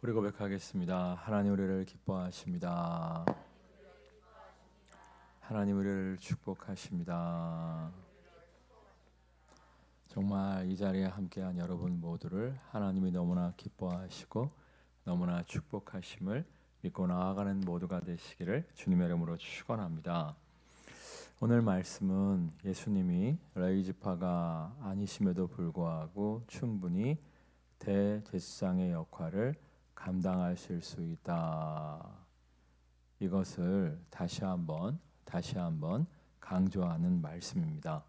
우리 고백하겠습니다. 하나님 우리를 기뻐하십니다. 하나님 우리를 축복하십니다. 정말 이 자리에 함께한 여러분 모두를 하나님이 너무나 기뻐하시고 너무나 축복하심을 믿고 나아가는 모두가 되시기를 주님의 이름으로 축원합니다. 오늘 말씀은 예수님이 레위지파가 아니심에도 불구하고 충분히 대제사장의 역할을 감당하실 수 있다. 이것을 다시 한번 강조하는 말씀입니다.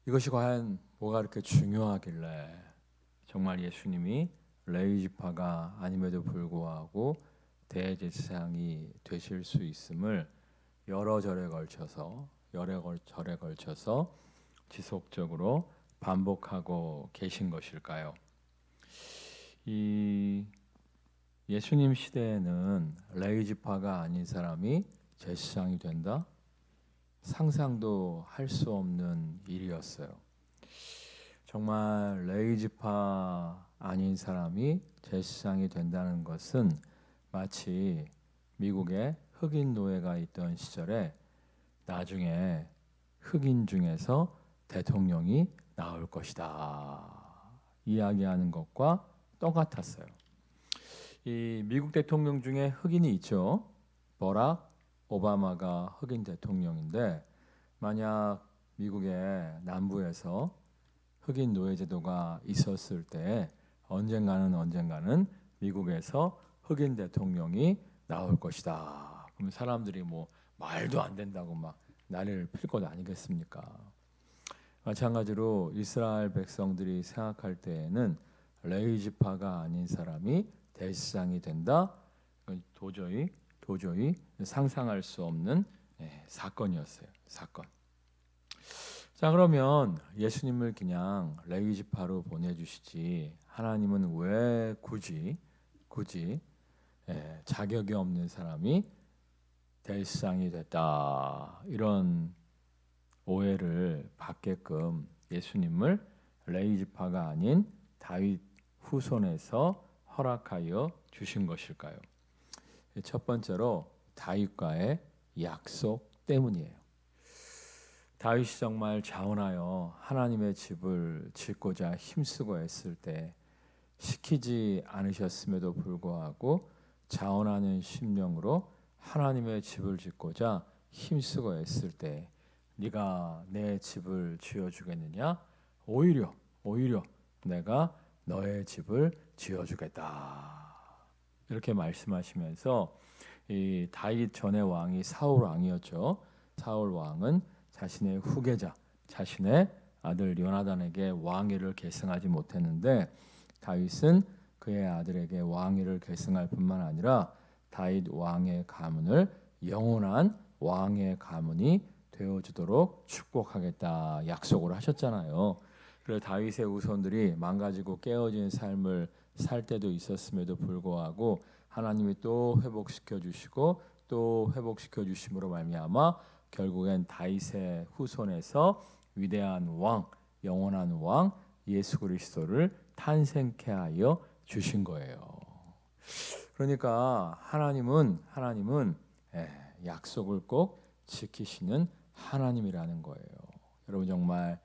이것이 과연 뭐가 그렇게 중요하길래 정말 예수님이 레위지파가 아님에도 불구하고 대제사장이 되실 수 있음을 여러 절에 걸쳐서 지속적으로 반복하고 계신 것일까요? 이 예수님 시대에는 레위지파가 아닌 사람이 제사장이 된다? 상상도 할 수 없는 일이었어요. 정말 레위지파 아닌 사람이 제사장이 된다는 것은 마치 미국에 흑인 노예가 있던 시절에 나중에 흑인 중에서 대통령이 나올 것이다 이야기하는 것과 똑같았어요. 이 미국 대통령 중에 흑인이 있죠. 버락 오바마가 흑인 대통령인데 만약 미국의 남부에서 흑인 노예 제도가 있었을 때 언젠가는 미국에서 흑인 대통령이 나올 것이다. 그럼 사람들이 뭐 말도 안 된다고 막 난리를 필 것 아니겠습니까? 마찬가지로 이스라엘 백성들이 생각할 때에는 레위지파가 아닌 사람이 대제사장이 된다. 도저히 상상할 수 없는 사건이었어요. 사건. 자, 그러면 예수님을 그냥 레위지파로 보내주시지 하나님은 왜 굳이 자격이 없는 사람이 대제사장이 됐다 이런 오해를 받게끔 예수님을 레위지파가 아닌 다윗 후손에서 허락하여 주신 것일까요? 첫 번째로 다윗과의 약속 때문이에요. 다윗이 정말 자원하여 하나님의 집을 짓고자 힘쓰고 했을 때 시키지 않으셨음에도 불구하고 자원하는 심령으로 하나님의 집을 짓고자 힘쓰고 했을 때 네가 내 집을 지어주겠느냐? 오히려 내가 너의 집을 지어주겠다. 이렇게 말씀하시면서 이 다윗 전의 왕이 사울 왕이었죠. 사울 왕은 자신의 후계자, 자신의 아들 요나단에게 왕위를 계승하지 못했는데 다윗은 그의 아들에게 왕위를 계승할 뿐만 아니라 다윗 왕의 가문을 영원한 왕의 가문이 되어주도록 축복하겠다 약속을 하셨잖아요. 그래서 다윗의 후손들이 망가지고 깨어진 삶을 살 때도 있었음에도 불구하고 하나님이 또 회복시켜 주시고 또 회복시켜 주심으로 말미암아 결국엔 다윗의 후손에서 위대한 왕, 영원한 왕 예수 그리스도를 탄생케 하여 주신 거예요. 그러니까 하나님은 약속을 꼭 지키시는 하나님이라는 거예요. 여러분 정말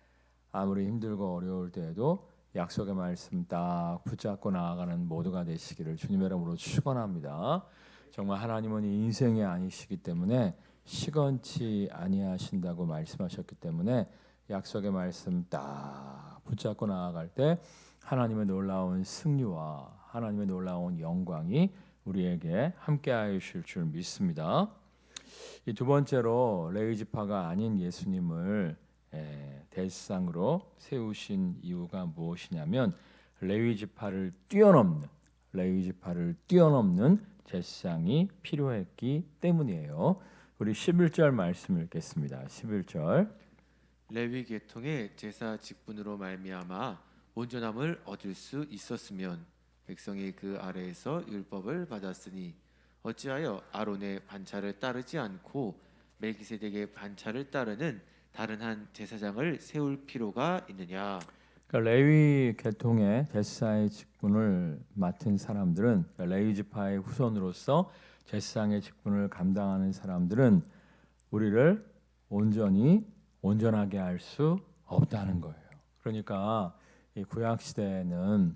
아무리 힘들고 어려울 때에도 약속의 말씀 딱 붙잡고 나아가는 모두가 되시기를 주님의 이름으로 축원합니다. 정말 하나님은 인생이 아니시기 때문에 시건치 아니하신다고 말씀하셨기 때문에 약속의 말씀 딱 붙잡고 나아갈 때 하나님의 놀라운 승리와 하나님의 놀라운 영광이 우리에게 함께하여 주실 줄 믿습니다. 이 두 번째로 레위지파가 아닌 예수님을 대제사장으로 세우신 이유가 무엇이냐면 레위지파를 뛰어넘는 제사장이 필요했기 때문이에요. 우리 11절 말씀 읽겠습니다. 11절. 레위 계통의 제사 직분으로 말미암아 온전함을 얻을 수 있었으면 백성이 그 아래에서 율법을 받았으니 어찌하여 아론의 반차를 따르지 않고 멜기세덱의 반차를 따르는 다른 한 제사장을 세울 필요가 있느냐? 그러니까 레위 계통의 제사의 직분을 맡은 사람들은, 그러니까 레위 지파의 후손으로서 제사장의 직분을 감당하는 사람들은 우리를 온전하게 할 수 없다는 거예요. 그러니까 이 구약 시대에는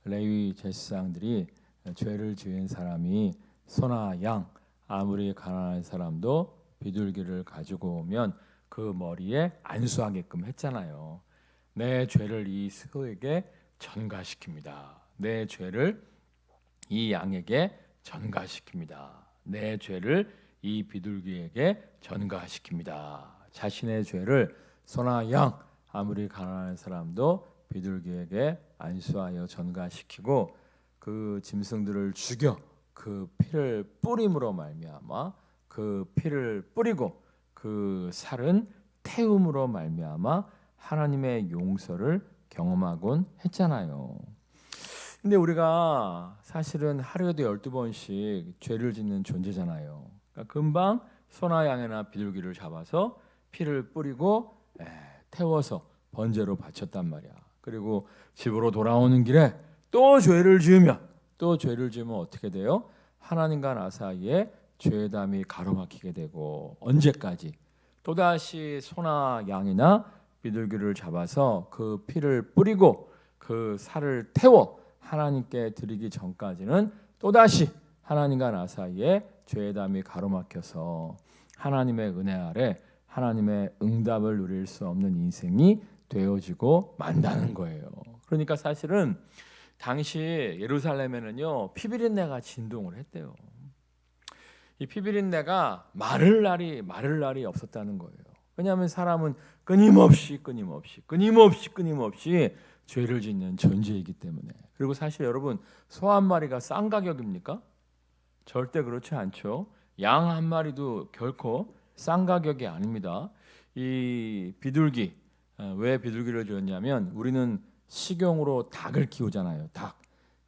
레위 제사장들이 죄를 지은 사람이 소나 양, 아무리 가난한 사람도 비둘기를 가지고 오면 그 머리에 안수하게끔 했잖아요. 내 죄를 이 소에게 전가시킵니다. 내 죄를 이 양에게 전가시킵니다. 내 죄를 이 비둘기에게 전가시킵니다. 자신의 죄를 소나 양, 아무리 가난한 사람도 비둘기에게 안수하여 전가시키고 그 짐승들을 죽여 그 피를 뿌림으로 말미암아, 그 피를 뿌리고 그 살은 태움으로 말미암아 하나님의 용서를 경험하곤 했잖아요. 근데 우리가 사실은 하루에도 12번씩 죄를 짓는 존재잖아요. 그러니까 금방 소나 양이나 비둘기를 잡아서 피를 뿌리고 태워서 번제로 바쳤단 말이야. 그리고 집으로 돌아오는 길에 또 죄를 지으면 어떻게 돼요? 하나님과 나 사이에 죄담이 가로막히게 되고, 언제까지? 또다시 소나 양이나 비둘기를 잡아서 그 피를 뿌리고 그 살을 태워 하나님께 드리기 전까지는 또다시 하나님과 나 사이에 죄담이 가로막혀서 하나님의 은혜 아래 하나님의 응답을 누릴 수 없는 인생이 되어지고 만다는 거예요. 그러니까 사실은 당시 예루살렘에는요, 피비린내가 진동을 했대요. 이 피비린내가 마를 날이 없었다는 거예요. 왜냐하면 사람은 끊임없이 죄를 짓는 존재이기 때문에. 그리고 사실 여러분, 소 한 마리가 싼 가격입니까? 절대 그렇지 않죠. 양 한 마리도 결코 싼 가격이 아닙니다. 이 비둘기, 왜 비둘기를 지었냐면 우리는 식용으로 닭을 키우잖아요. 닭.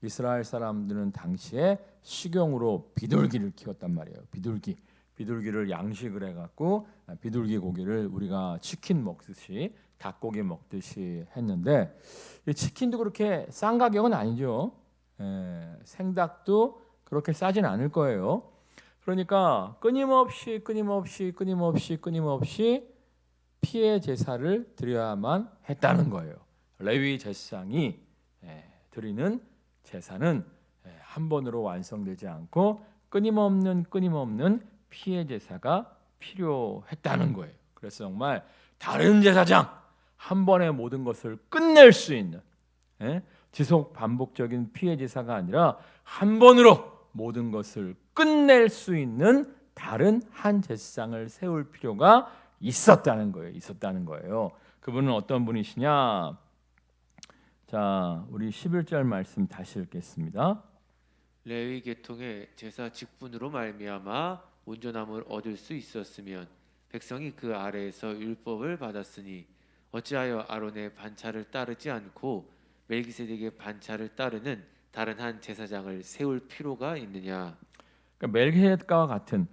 이스라엘 사람들은 당시에 식용으로 비둘기를 키웠단 말이에요. 비둘기를 양식을 해갖고 비둘기 고기를 우리가 치킨 먹듯이 닭고기 먹듯이 했는데, 이 치킨도 그렇게 싼 가격은 아니죠. 생닭도 그렇게 싸진 않을 거예요. 그러니까 끊임없이 피의 제사를 드려야만 했다는 거예요. 레위 제사장이 드리는 제사는 한 번으로 완성되지 않고 끊임없는 피의 제사가 필요했다는 거예요. 그래서 정말 다른 제사장 한 번에 모든 것을 끝낼 수 있는, 지속 반복적인 피의 제사가 아니라 한 번으로 모든 것을 끝낼 수 있는 다른 한 제사장을 세울 필요가 있었다는 거예요. 그분은 어떤 분이시냐? 자, 우리 11절 말씀 다시 읽겠습니다. 레위 계통의 제사 직분으로 말미암아 온전함을 얻을 수 있었으면 백성이 그 아래에서 율법을 받았으니 어찌하여 아론의 반차를 따르지 않고 멜기세덱의 반차를 따르는 다른 한 제사장을 세울 필요가 있느냐? 그러니까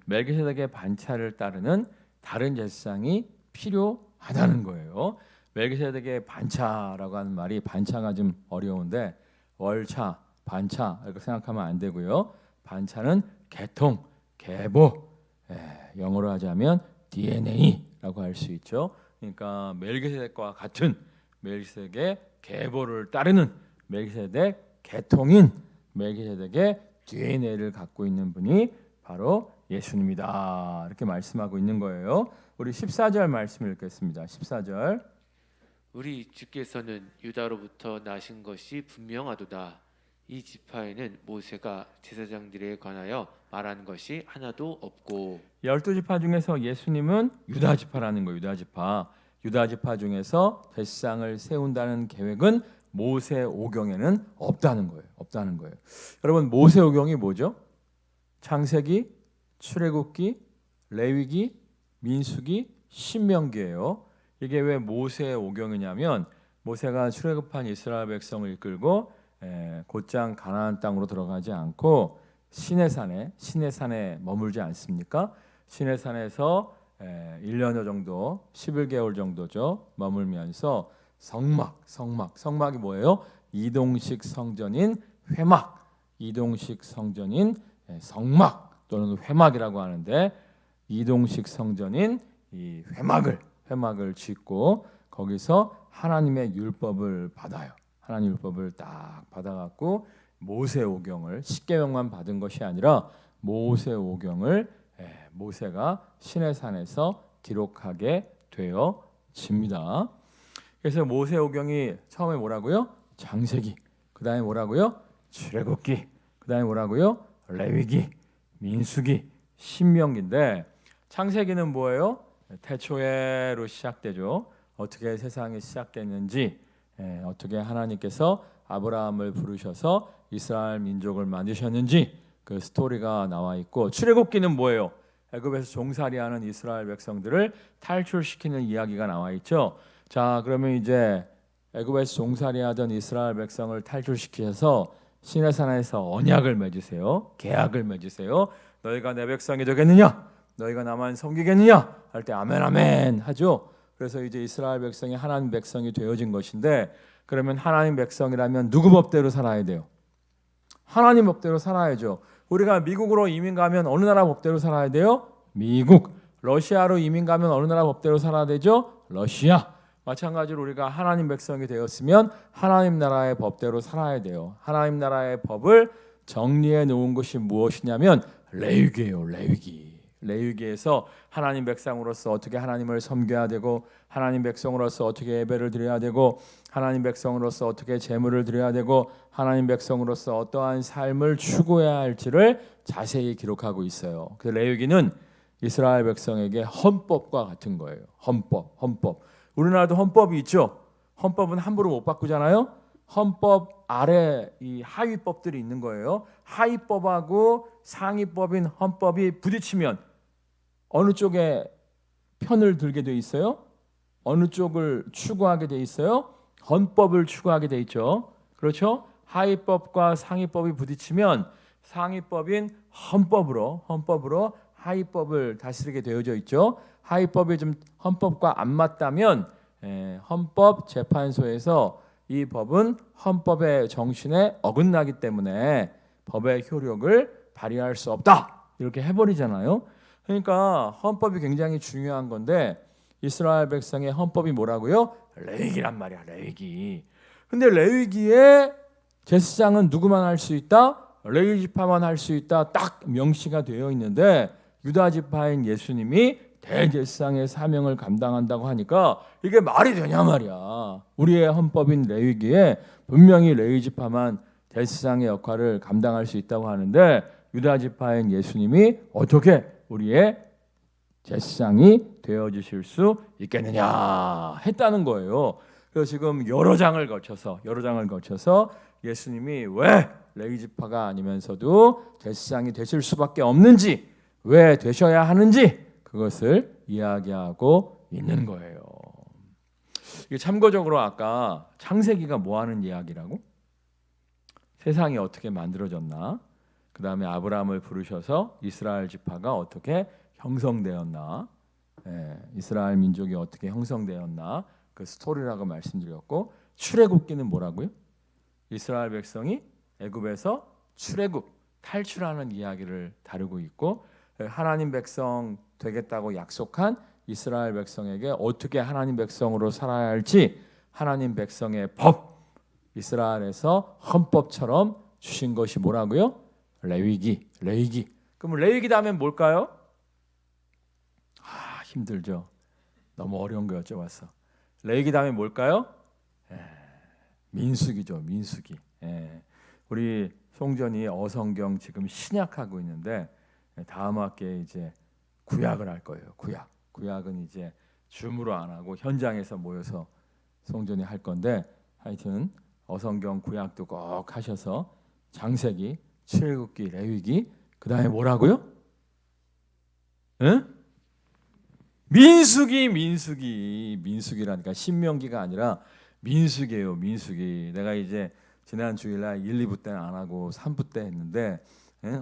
멜기세덱의 반차를 따르는 다른 제사장이 필요하다는 거예요. 멜기세덱의 반차라고 하는 말이, 반차가 좀 어려운데 월차, 반차 이렇게 생각하면 안 되고요. 반차는 계통, 계보, 영어로 하자면 DNA라고 할 수 있죠. 그러니까 멜기세덱과 같은 멜기세덱의 계보를 따르는 멜기세덱 계통인 멜기세덱의 DNA를 갖고 있는 분이 바로 예수님이다, 이렇게 말씀하고 있는 거예요. 우리 14절 말씀 읽겠습니다. 14절. 우리 주께서는 유다로부터 나신 것이 분명하도다. 이 지파에는 모세가 제사장들에 관하여 말한 것이 하나도 없고. 12지파 중에서 예수님은 유다 지파라는 거예요. 유다 지파 중에서 제사장을 세운다는 계획은 모세 오경에는 없다는 거예요. 여러분, 모세 오경이 뭐죠? 창세기, 출애굽기, 레위기, 민수기, 신명기예요. 이게 왜 모세 오경이냐면, 모세가 출애굽한 이스라엘 백성을 이끌고 곧장 가나안 땅으로 들어가지 않고 시내산에 머물지 않습니까? 시내산에서 1년여 정도, 11개월 정도죠, 머물면서 성막이 뭐예요? 이동식 성전인 회막, 이동식 성전인 성막 또는 회막이라고 하는데 이동식 성전인 이 회막을 짓고 거기서 하나님의 율법을 받아요. 하나님 율법을 딱 받아갖고 모세오경을 십계명만 받은 것이 아니라 모세오경을 모세가 시내산에서 기록하게 되어집니다. 그래서 모세오경이 처음에 뭐라고요? 창세기, 그 다음에 뭐라고요? 출애굽기, 그 다음에 뭐라고요? 레위기, 민수기, 신명기인데 창세기는 뭐예요? 태초에로 시작되죠. 어떻게 세상이 시작됐는지, 어떻게 하나님께서 아브라함을 부르셔서 이스라엘 민족을 만드셨는지 그 스토리가 나와 있고, 출애굽기는 뭐예요? 애굽에서 종살이하는 이스라엘 백성들을 탈출시키는 이야기가 나와 있죠. 자, 그러면 이제 애굽에서 종살이하던 이스라엘 백성을 탈출시키셔서 시내산에서 언약을 맺으세요. 계약을 맺으세요. 너희가 내 백성이 되겠느냐? 너희가 나만 섬기겠느냐? 할 때 아멘 아멘 하죠. 그래서 이제 이스라엘 백성이 하나님 백성이 되어진 것인데, 그러면 하나님 백성이라면 누구 법대로 살아야 돼요? 하나님 법대로 살아야죠. 우리가 미국으로 이민 가면 어느 나라 법대로 살아야 돼요? 미국. 러시아로 이민 가면 어느 나라 법대로 살아야 되죠? 러시아. 마찬가지로 우리가 하나님 백성이 되었으면 하나님 나라의 법대로 살아야 돼요. 하나님 나라의 법을 정리해 놓은 것이 무엇이냐면 레위기예요. 레위기에서 하나님 백성으로서 어떻게 하나님을 섬겨야 되고, 하나님 백성으로서 어떻게 예배를 드려야 되고, 하나님 백성으로서 어떻게 제물을 드려야 되고, 하나님 백성으로서 어떠한 삶을 추구해야 할지를 자세히 기록하고 있어요. 그 레위기는 이스라엘 백성에게 헌법과 같은 거예요. 헌법. 우리나라도 헌법이 있죠. 헌법은 함부로 못 바꾸잖아요. 헌법 아래 이 하위법들이 있는 거예요. 하위법하고 상위법인 헌법이 부딪히면 어느 쪽에 편을 들게 돼 있어요? 어느 쪽을 추구하게 돼 있어요? 헌법을 추구하게 돼 있죠. 그렇죠? 하위법과 상위법이 부딪히면 상위법인 헌법으로 하위법을 다스리게 되어져 있죠. 하위법이 좀 헌법과 안 맞다면 헌법재판소에서 이 법은 헌법의 정신에 어긋나기 때문에 법의 효력을 발휘할 수 없다, 이렇게 해버리잖아요. 그러니까 헌법이 굉장히 중요한 건데 이스라엘 백성의 헌법이 뭐라고요? 레위기란 말이야. 레위기. 근데 레위기에 제사장은 누구만 할 수 있다? 레위 지파만 할 수 있다, 딱 명시가 되어 있는데 유다 지파인 예수님이 대제사장의 사명을 감당한다고 하니까 이게 말이 되냐 말이야. 우리의 헌법인 레위기에 분명히 레위 지파만 대제사장의 역할을 감당할 수 있다고 하는데 유다 지파인 예수님이 어떻게 우리의 제사장이 되어 주실 수 있겠느냐 했다는 거예요. 그래서 지금 여러 장을 거쳐서 예수님이 왜 레위 지파가 아니면서도 제사장이 되실 수밖에 없는지, 왜 되셔야 하는지 그것을 이야기하고 있는 거예요. 이게 참고적으로 아까 창세기가 뭐 하는 이야기라고? 세상이 어떻게 만들어졌나? 그 다음에 아브라함을 부르셔서 이스라엘 지파가 어떻게 형성되었나? 이스라엘 민족이 어떻게 형성되었나? 그 스토리라고 말씀드렸고, 출애굽기는 뭐라고요? 이스라엘 백성이 애굽에서 탈출하는 이야기를 다루고 있고, 하나님 백성 되겠다고 약속한 이스라엘 백성에게 어떻게 하나님 백성으로 살아야 할지 하나님 백성의 법, 이스라엘에서 헌법처럼 주신 것이 뭐라고요? 레위기. 그럼 레위기 다음엔 뭘까요? 힘들죠. 너무 어려운 거 여쭤봤어. 레위기 다음에 뭘까요? 민수기죠. 민수기. 우리 송전이 어성경 지금 신약하고 있는데 다음 학기에 이제 구약을 할 거예요. 구약은 이제 줌으로 안 하고 현장에서 모여서 송전이 할 건데, 하여튼 어성경 구약도 꼭 하셔서 창세기, 출애굽기, 레위기, 그 다음에 뭐라고요? 민수기라니까 신명기가 아니라 민수기예요. 민수기. 내가 이제 지난 주일날 1, 2부 때는 안 하고 3부 때 했는데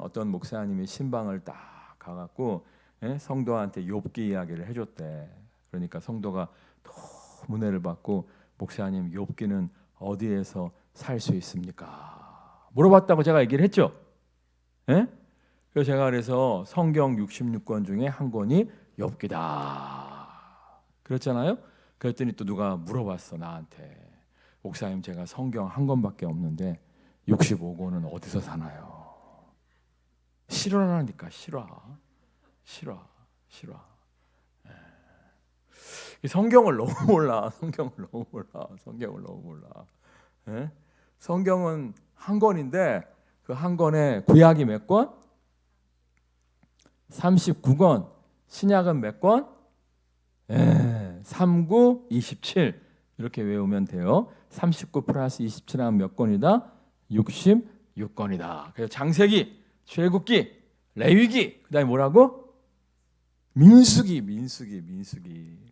어떤 목사님이 신방을 딱 가갖고 성도한테 욥기 이야기를 해줬대. 그러니까 성도가 너무 은혜를 받고 목사님, 욥기는 어디에서 살 수 있습니까? 물어봤다고 제가 얘기를 했죠. 예? 그래서 제가 그래서 성경 66권 중에 한 권이 욥기다 그랬잖아요. 그랬더니 또 누가 물어봤어 나한테. 목사님, 제가 성경 한 권밖에 없는데 65권은 어디서 사나요? 실화라니까. 실화. 이 성경을 너무 몰라. 성경을 너무 몰라. 예? 성경은 한 권인데 그 한 권에 구약이 몇 권? 39권. 신약은 몇 권? 39, 27 이렇게 외우면 돼요. 39 플러스 27하면 몇 권이다? 66권이다. 그래서 장세기, 출애굽기, 레위기, 그다음에 뭐라고? 민수기.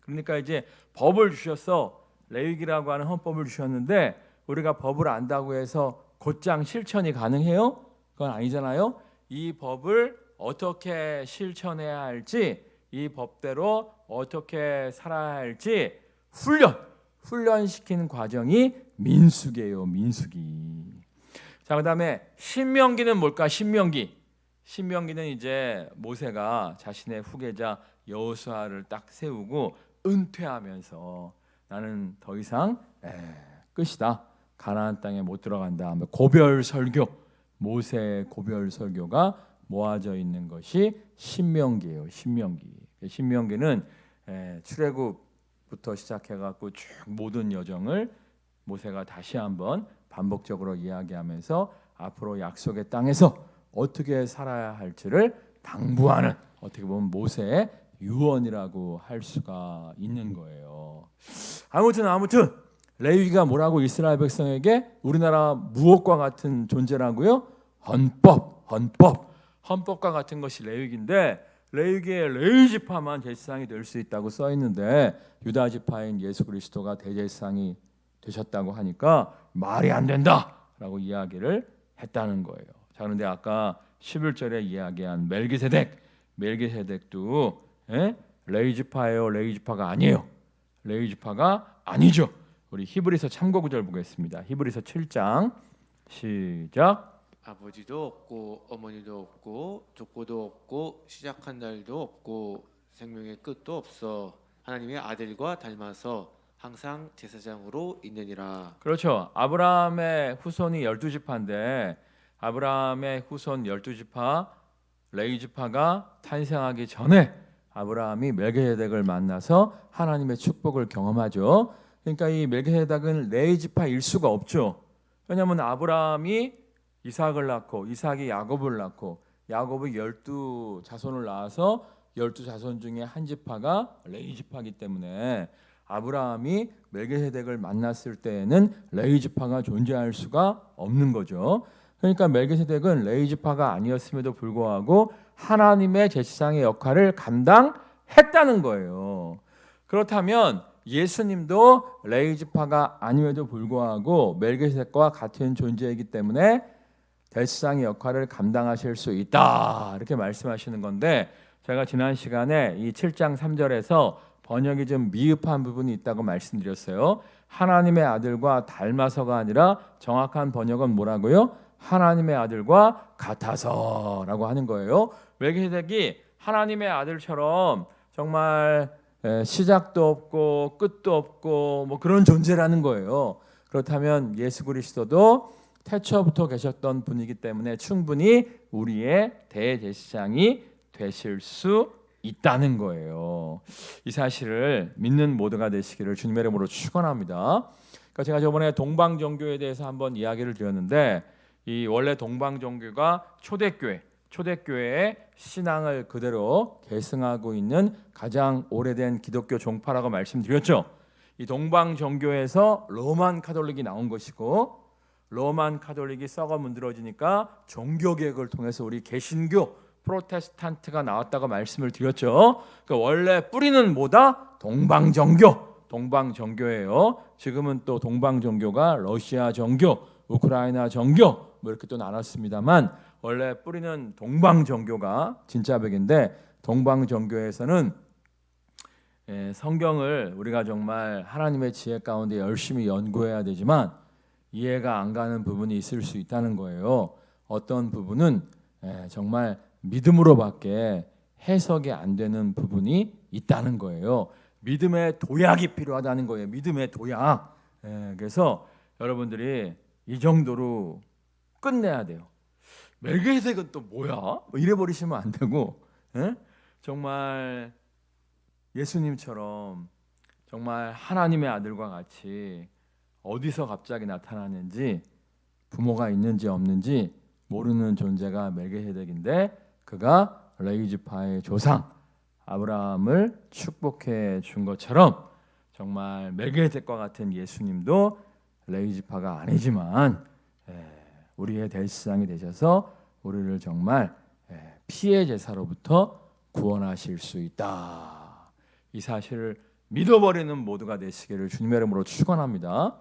그러니까 이제 법을 주셔서 레위기라고 하는 헌법을 주셨는데 우리가 법을 안다고 해서 곧장 실천이 가능해요? 그건 아니잖아요. 이 법을 어떻게 실천해야 할지, 이 법대로 어떻게 살아야 할지 훈련시키는 과정이 민수기예요. 민수기. 자, 그다음에 신명기는 뭘까? 신명기는 이제 모세가 자신의 후계자 여호수아를 딱 세우고 은퇴하면서 나는 더 이상 끝이다. 가나안 땅에 못 들어간다. 고별 설교, 모세의 고별 설교가 모아져 있는 것이 신명기예요. 신명기는 출애굽부터 시작해갖고 쭉 모든 여정을 모세가 다시 한번 반복적으로 이야기하면서 앞으로 약속의 땅에서 어떻게 살아야 할지를 당부하는, 어떻게 보면 모세의 유언이라고 할 수가 있는 거예요. 아무튼 레위기가 뭐라고 이스라엘 백성에게? 우리나라 무엇과 같은 존재라고요? 헌법과 같은 것이 레위기인데, 레위기의 레위지파만 제사장이 될 수 있다고 써 있는데 유다 지파인 예수 그리스도가 대제사장이 되셨다고 하니까 말이 안 된다라고 이야기를 했다는 거예요. 자, 그런데 아까 11절에 이야기한 멜기세덱도 레위지파예요? 레위지파가 아니에요? 레위지파가 아니죠. 우리 히브리서 참고 구절 보겠습니다. 히브리서 7장 시작. 아버지도 없고 어머니도 없고 족보도 없고 시작한 날도 없고 생명의 끝도 없어 하나님의 아들과 닮아서 항상 제사장으로 있느니라. 그렇죠. 아브라함의 후손이 12지파인데 아브라함의 후손 12지파 레위지파가 탄생하기 전에 아브라함이 멜기세덱을 만나서 하나님의 축복을 경험하죠. 그러니까 이 멜기세덱은 레위지파일 수가 없죠. 왜냐하면 아브라함이 이삭을 낳고 이삭이 야곱을 낳고 야곱이 12자손을 낳아서 12자손 중에 한 지파가 레위지파이기 때문에 아브라함이 멜기세덱을 만났을 때에는 레위지파가 존재할 수가 없는 거죠. 그러니까 멜기세덱은 레위지파가 아니었음에도 불구하고 하나님의 제사장의 역할을 감당했다는 거예요. 그렇다면 예수님도 레위지파가 아님에도 불구하고 멜기세덱과 같은 존재이기 때문에 제사장의 역할을 감당하실 수 있다 이렇게 말씀하시는 건데, 제가 지난 시간에 이 7장 3절에서 번역이 좀 미흡한 부분이 있다고 말씀드렸어요. 하나님의 아들과 닮아서가 아니라 정확한 번역은 뭐라고요? 하나님의 아들과 같아서라고 하는 거예요. 멜기세덱이 하나님의 아들처럼 정말 시작도 없고 끝도 없고 뭐 그런 존재라는 거예요. 그렇다면 예수 그리스도도 태초부터 계셨던 분이기 때문에 충분히 우리의 대제사장이 되실 수 있다는 거예요. 이 사실을 믿는 모두가 되시기를 주님의 이름으로 축원합니다. 그러니까 제가 저번에 동방정교에 대해서 한번 이야기를 드렸는데, 이 원래 동방정교가 초대교회의 신앙을 그대로 계승하고 있는 가장 오래된 기독교 종파라고 말씀드렸죠. 이 동방정교에서 로만 카톨릭이 나온 것이고, 로만 카톨릭이 썩어 문드러지니까 종교개혁을 통해서 우리 개신교 프로테스탄트가 나왔다고 말씀을 드렸죠. 그러니까 원래 뿌리는 뭐다? 동방정교예요. 지금은 또 동방정교가 러시아 정교, 우크라이나 정교 뭐 이렇게 또 나눴습니다만 원래 뿌리는 동방정교가 진짜 백인데, 동방정교에서는 성경을 우리가 정말 하나님의 지혜 가운데 열심히 연구해야 되지만 이해가 안 가는 부분이 있을 수 있다는 거예요. 어떤 부분은 정말 믿음으로밖에 해석이 안 되는 부분이 있다는 거예요. 믿음의 도약이 필요하다는 거예요. 믿음의 도약. 그래서 여러분들이 이 정도로 끝내야 돼요. 멜기세덱은 또 뭐야? 뭐 이래 버리시면 안 되고, 정말 예수님처럼 정말 하나님의 아들과 같이 어디서 갑자기 나타나는지, 부모가 있는지 없는지 모르는 존재가 멜기세덱인데, 그가 레위지파의 조상 아브라함을 축복해 준 것처럼 정말 멜기세덱과 같은 예수님도 레위지파가 아니지만 우리의 대제사장이 되셔서 우리를 정말 피의 제사로부터 구원하실 수 있다. 이 사실을 믿어버리는 모두가 되시기를 주님의 이름으로 축원합니다.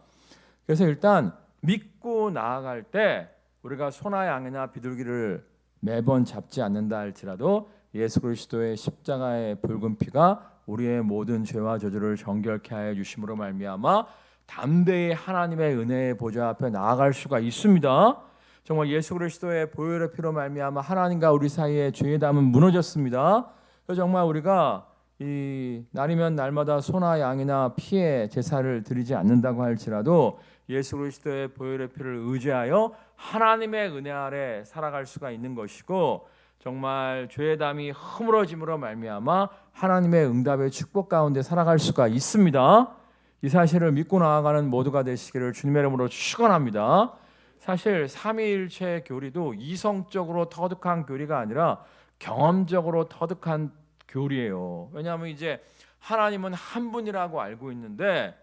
그래서 일단 믿고 나아갈 때 우리가 소나 양이나 비둘기를 매번 잡지 않는다 할지라도 예수 그리스도의 십자가의 붉은 피가 우리의 모든 죄와 저주를 정결케 하여 주심으로 말미암아 담대히 하나님의 은혜의 보좌 앞에 나아갈 수가 있습니다. 정말 예수 그리스도의 보혈의 피로 말미암아 하나님과 우리 사이의 죄의 담은 무너졌습니다. 그래서 정말 우리가 이 날이면 날마다 소나 양이나 피의 제사를 드리지 않는다고 할지라도 예수 그리스도의 보혈의 피를 의지하여 하나님의 은혜 아래 살아갈 수가 있는 것이고, 정말 죄의 담이 허물어짐으로 말미암아 하나님의 응답의 축복 가운데 살아갈 수가 있습니다. 이 사실을 믿고 나아가는 모두가 되시기를 주님의 이름으로 축원합니다. 사실 삼위일체 교리도 이성적으로 터득한 교리가 아니라 경험적으로 터득한 교리예요. 왜냐하면 이제 하나님은 한 분이라고 알고 있는데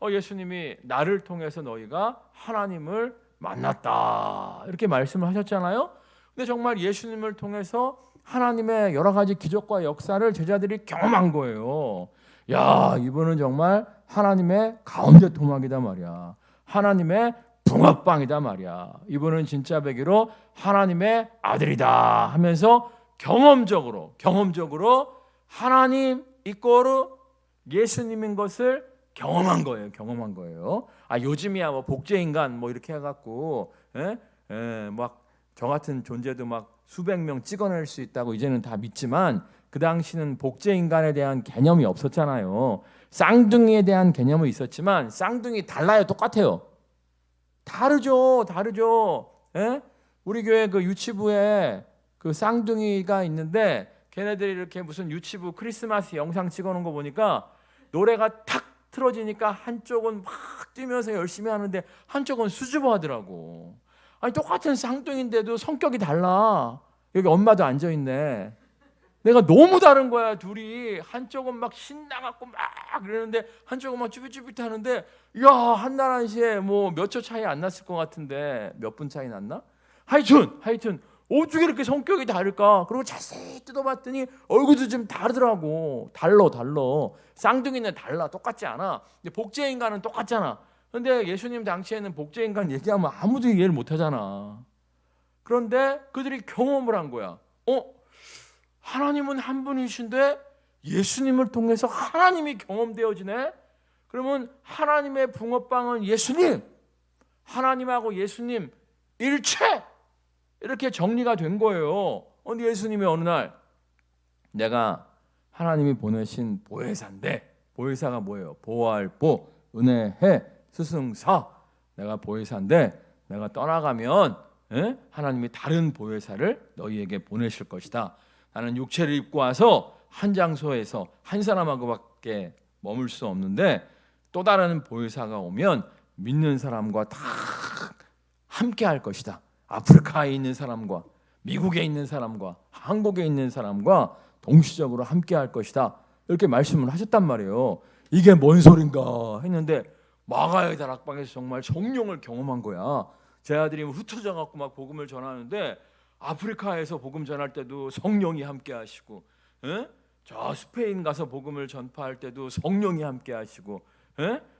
예수님이 나를 통해서 너희가 하나님을 만났다 이렇게 말씀을 하셨잖아요. 근데 정말 예수님을 통해서 하나님의 여러 가지 기적과 역사를 제자들이 경험한 거예요. 야, 이분은 정말 하나님의 가운데 토막이다 말이야. 하나님의 붕어빵이다 말이야. 이분은 진짜 배기로 하나님의 아들이다 하면서 경험적으로 하나님 이꼬르 예수님인 것을 경험한 거예요. 요즘이야 뭐 복제인간 뭐 이렇게 해갖고 막 저 같은 존재도 막 수백 명 찍어낼 수 있다고 이제는 다 믿지만 그 당시는 복제인간에 대한 개념이 없었잖아요. 쌍둥이에 대한 개념은 있었지만 쌍둥이 달라요. 똑같아요. 다르죠. 우리 교회 그 유치부에 그 쌍둥이가 있는데 걔네들이 이렇게 무슨 유치부 크리스마스 영상 찍어놓은 거 보니까 노래가 탁 틀어지니까 한쪽은 막 뛰면서 열심히 하는데 한쪽은 수줍어 하더라고. 아니 똑같은 쌍둥이인데도 성격이 달라. 여기 엄마도 앉아있네. 내가 너무 다른 거야 둘이. 한쪽은 막 신나갖고 막 그러는데 한쪽은 막 쭈삣쭈삣 하는데 야, 한날 한시에 뭐 몇 초 차이 안 났을 것 같은데 몇 분 차이 났나? 하여튼 어떻게 이렇게 성격이 다를까? 그리고 자세히 뜯어봤더니 얼굴도 좀 다르더라고. 달라. 쌍둥이는 달라. 똑같지 않아. 근데 복제인간은 똑같잖아. 근데 예수님 당시에는 복제인간 얘기하면 아무도 이해를 못하잖아. 그런데 그들이 경험을 한 거야. 하나님은 한 분이신데 예수님을 통해서 하나님이 경험되어지네. 그러면 하나님의 붕어빵은 예수님, 하나님하고 예수님 일체 이렇게 정리가 된 거예요. 근데 예수님이 어느 날 내가 하나님이 보내신 보혜사인데, 보혜사가 뭐예요? 보호할 보, 은혜해, 스승사. 내가 보혜사인데 내가 떠나가면 하나님이 다른 보혜사를 너희에게 보내실 것이다. 나는 육체를 입고 와서 한 장소에서 한 사람하고밖에 머물 수 없는데 또 다른 보혜사가 오면 믿는 사람과 다 함께 할 것이다. 아프리카에 있는 사람과 미국에 있는 사람과 한국에 있는 사람과 동시적으로 함께 할 것이다. 이렇게 말씀을 하셨단 말이에요. 이게 뭔 소린가 했는데 마가의 다락방에서 정말 성령을 경험한 거야. 제 아들이 흩어져 갖고 막 복음을 전하는데 아프리카에서 복음 전할 때도 성령이 함께 하시고, 저 스페인 가서 복음을 전파할 때도 성령이 함께 하시고,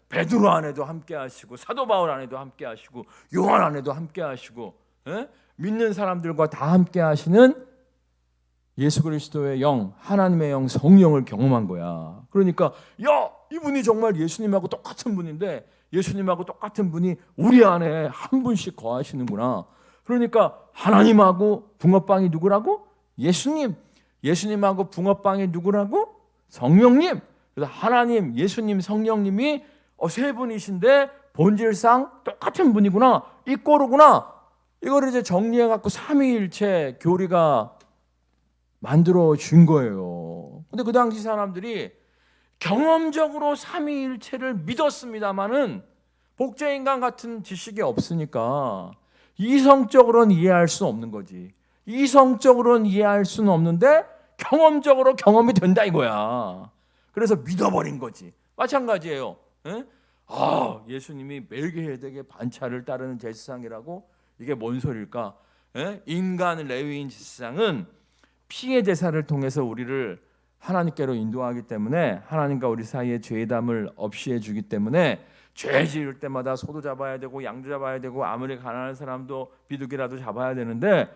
베드로 안에도 함께 하시고, 사도 바울 안에도 함께 하시고, 요한 안에도 함께 하시고, 믿는 사람들과 다 함께 하시는 예수 그리스도의 영, 하나님의 영, 성령을 경험한 거야. 그러니까 야, 이분이 정말 예수님하고 똑같은 분인데 예수님하고 똑같은 분이 우리 안에 한 분씩 거하시는구나. 그러니까 하나님하고 붕어빵이 누구라고? 예수님. 예수님하고 붕어빵이 누구라고? 성령님. 그래서 하나님, 예수님, 성령님이 세 분이신데 본질상 똑같은 분이구나. 이 꼴이구나. 이거를 이제 정리해 갖고 삼위일체 교리가 만들어 준 거예요. 근데 그 당시 사람들이 경험적으로 삼위일체를 믿었습니다만은 복제인간 같은 지식이 없으니까 이성적으로는 이해할 수 없는 거지. 이성적으로는 이해할 수는 없는데 경험적으로 경험이 된다 이거야. 그래서 믿어버린 거지. 마찬가지예요. 에? 예수님이 멜기세덱의 반차를 따르는 제사장이라고? 이게 뭔 소리일까? 인간 레위인 제사장은 피의 제사를 통해서 우리를 하나님께로 인도하기 때문에 하나님과 우리 사이에 죄담을 없이 해주기 때문에 죄 지을 때마다 소도 잡아야 되고 양도 잡아야 되고 아무리 가난한 사람도 비둘기라도 잡아야 되는데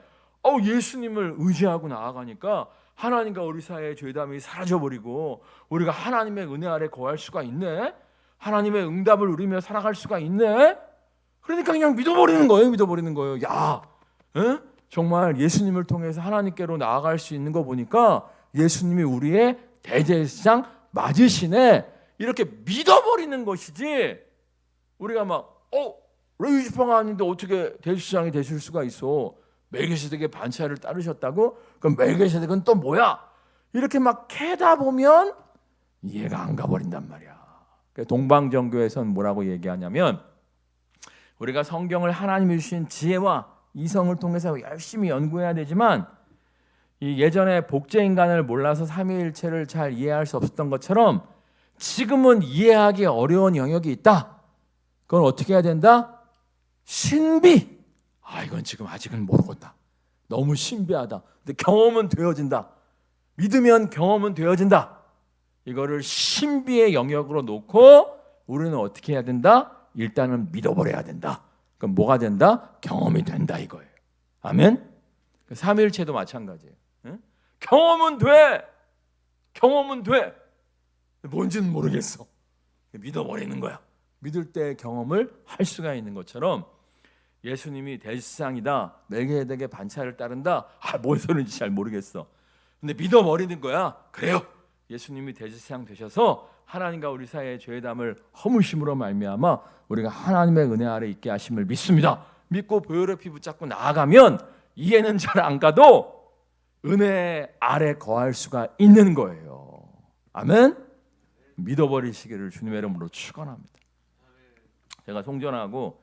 예수님을 의지하고 나아가니까 하나님과 우리 사이의 죄담이 사라져버리고 우리가 하나님의 은혜 아래 거할 수가 있네. 하나님의 응답을 누리며 살아갈 수가 있네. 그러니까 그냥 믿어버리는 거예요. 야, 정말 예수님을 통해서 하나님께로 나아갈 수 있는 거 보니까 예수님이 우리의 대제사장 맞으시네. 이렇게 믿어버리는 것이지. 우리가 막 레위 지파가 아닌데 어떻게 대제사장이 되실 수가 있어? 멜기세덱의 반차를 따르셨다고? 그럼 멜기세덱은 또 뭐야? 이렇게 막 캐다 보면 이해가 안 가버린단 말이야. 동방정교에서는 뭐라고 얘기하냐면 우리가 성경을 하나님이 주신 지혜와 이성을 통해서 열심히 연구해야 되지만 이 예전에 복제인간을 몰라서 삼위일체를 잘 이해할 수 없었던 것처럼 지금은 이해하기 어려운 영역이 있다. 그건 어떻게 해야 된다? 신비. 이건 지금 아직은 모르겠다. 너무 신비하다. 근데 경험은 되어진다. 믿으면 경험은 되어진다. 이거를 신비의 영역으로 놓고 우리는 어떻게 해야 된다? 일단은 믿어버려야 된다. 그럼 뭐가 된다? 경험이 된다 이거예요. 아멘? 삼위일체도 마찬가지예요. 경험은 돼. 뭔지는 모르겠어. 믿어버리는 거야. 믿을 때 경험을 할 수가 있는 것처럼 예수님이 대제사장이다. 멜기세덱의 반차를 따른다. 뭔 소리인지 잘 모르겠어. 근데 믿어버리는 거야. 그래요. 예수님이 대제사장 되셔서 하나님과 우리 사이의 죄담을 허무심으로 말미암아 우리가 하나님의 은혜 아래 있게 하심을 믿습니다. 믿고 보혈의 피 붙잡고 나아가면 이해는 잘 안 가도 은혜 아래 거할 수가 있는 거예요. 아멘. 믿어버리시기를 주님의 이름으로 축원합니다. 제가 송전하고